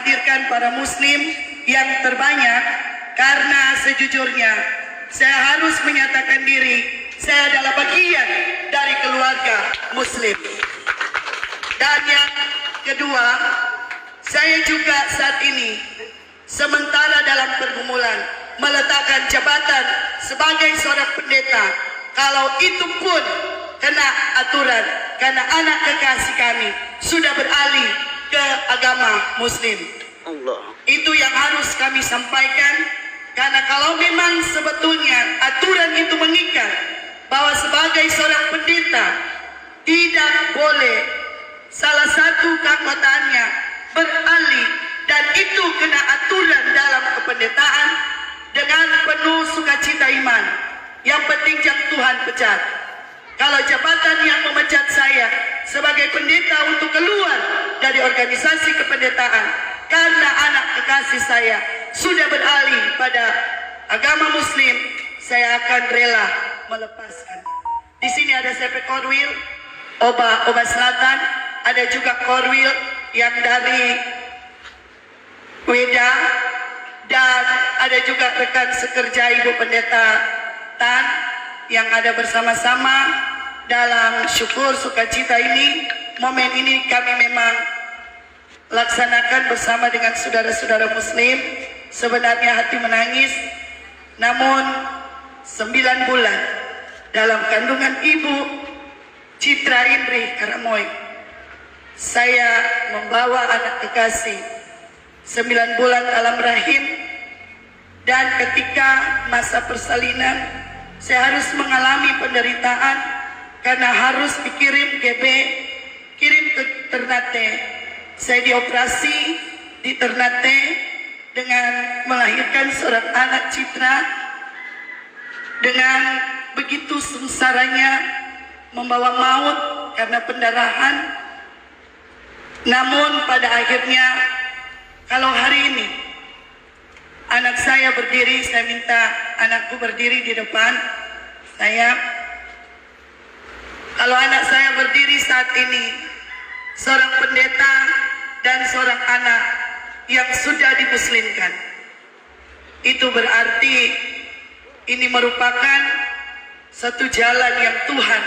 menghadirkan para muslim yang terbanyak karena sejujurnya saya harus menyatakan diri saya adalah bagian dari keluarga muslim. Dan yang kedua, saya juga saat ini sementara dalam pergumulan meletakkan jabatan sebagai seorang pendeta. Kalau itu pun kena aturan karena anak kekasih kami sudah beralih ke agama muslim. Itu yang harus kami sampaikan, karena kalau memang sebetulnya aturan itu mengikat bahwa sebagai seorang pendeta tidak boleh salah satu keanggotaannya beralih, dan itu kena aturan dalam kependetaan dengan penuh sukacita iman. Yang penting jangan Tuhan pecat. Kalau jabatan yang memecat saya sebagai pendeta untuk keluar dari organisasi kependetaan karena anak kekasih saya sudah beralih pada agama muslim, saya akan rela melepaskan. Di sini ada CP Korwil Oba Selatan, ada juga Korwil yang dari Weda, dan ada juga rekan sekerja Ibu Pendeta Tan yang ada bersama-sama dalam syukur sukacita ini. Momen ini kami memang laksanakan bersama dengan saudara-saudara muslim. Sebenarnya hati menangis, namun 9 bulan dalam kandungan Ibu Citra Indri Karamoy, saya membawa anak kekasih 9 bulan dalam rahim, dan ketika masa persalinan saya harus mengalami penderitaan karena harus dikirim GB, kirim ke Ternate. Saya dioperasi di Ternate dengan melahirkan seorang anak Citra dengan begitu sengsaranya, membawa maut karena pendarahan. Namun pada akhirnya, kalau hari ini anak saya berdiri, saya minta anakku berdiri di depan saya. Kalau anak saya berdiri saat ini, seorang pendeta dan seorang anak yang sudah dimuslimkan, itu berarti ini merupakan satu jalan yang Tuhan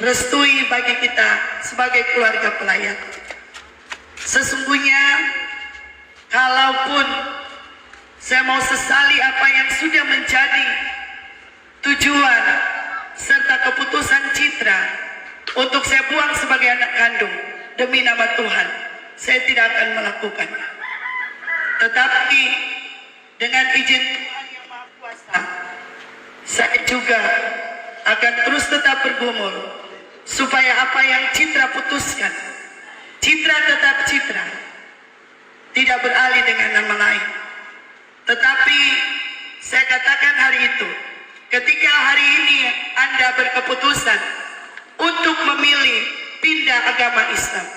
restui bagi kita sebagai keluarga pelayan. Sesungguhnya kalaupun saya mau sesali apa yang sudah menjadi tujuan serta keputusan Citra untuk saya buang sebagai anak kandung demi nama Tuhan, saya tidak akan melakukannya. Tetapi dengan izin Tuhan yang Maha Kuasa, saya juga akan terus tetap bergumul supaya apa yang Citra putuskan, Citra tetap Citra, tidak beralih dengan nama lain. Tetapi saya katakan hari itu, ketika hari ini Anda berkeputusan untuk memilih pindah agama Islam,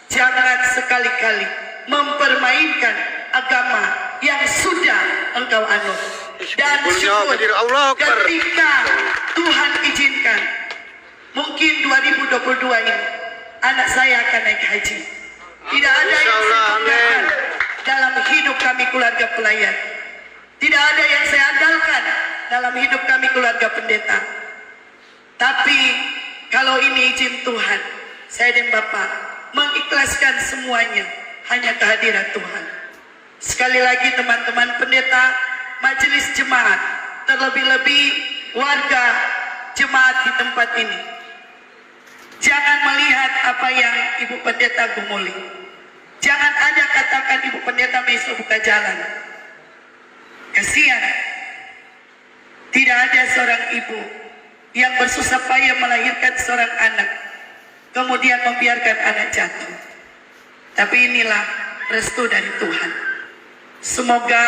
jangan sekali-kali mempermainkan agama yang sudah engkau anut. Dan syukur ketika Tuhan izinkan, mungkin 2022 ini anak saya akan naik haji. Tidak ada yang saya banggakan dalam hidup kami keluarga pelayan. Tidak ada yang saya andalkan dalam hidup kami keluarga pendeta. Tapi kalau ini izin Tuhan, saya dan Bapak mengikhlaskan semuanya hanya kehadiran Tuhan. Sekali lagi teman-teman pendeta, majelis jemaat, terlebih-lebih warga jemaat di tempat ini, jangan melihat apa yang Ibu Pendeta gumuli. Jangan ada katakan Ibu Pendeta besok buka jalan. Kasihan, tidak ada seorang ibu yang bersusah payah melahirkan seorang anak, kemudian membiarkan anak jatuh. Tapi inilah restu dari Tuhan. Semoga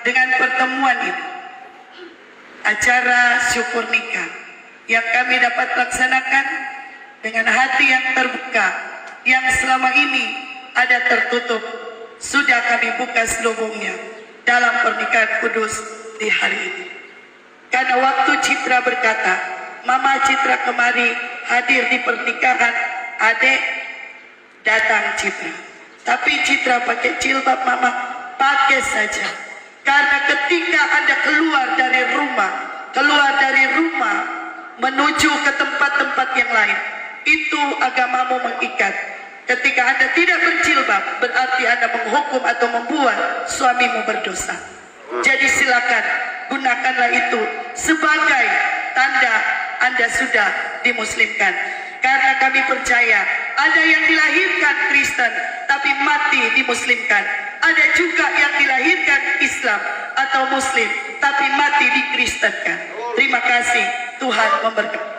dengan pertemuan ini, acara syukur nikah yang kami dapat laksanakan dengan hati yang terbuka, yang selama ini ada tertutup, sudah kami buka selubungnya dalam pernikahan kudus di hari ini. Karena waktu Citra berkata, Mama Citra kemari hadir di pernikahan adik, datang Citra. Tapi Citra pakai jilbab mama, pakai saja. Karena ketika Anda keluar dari rumah menuju ke tempat-tempat yang lain, itu agamamu mengikat. Ketika Anda tidak berjilbab, berarti Anda menghukum atau membuat suamimu berdosa. Jadi silakan gunakanlah itu sebagai tanda Anda sudah dimuslimkan. Karena kami percaya ada yang dilahirkan Kristen tapi mati dimuslimkan. Ada juga yang dilahirkan Islam atau Muslim tapi mati dikristenkan. Terima kasih, Tuhan memberkati.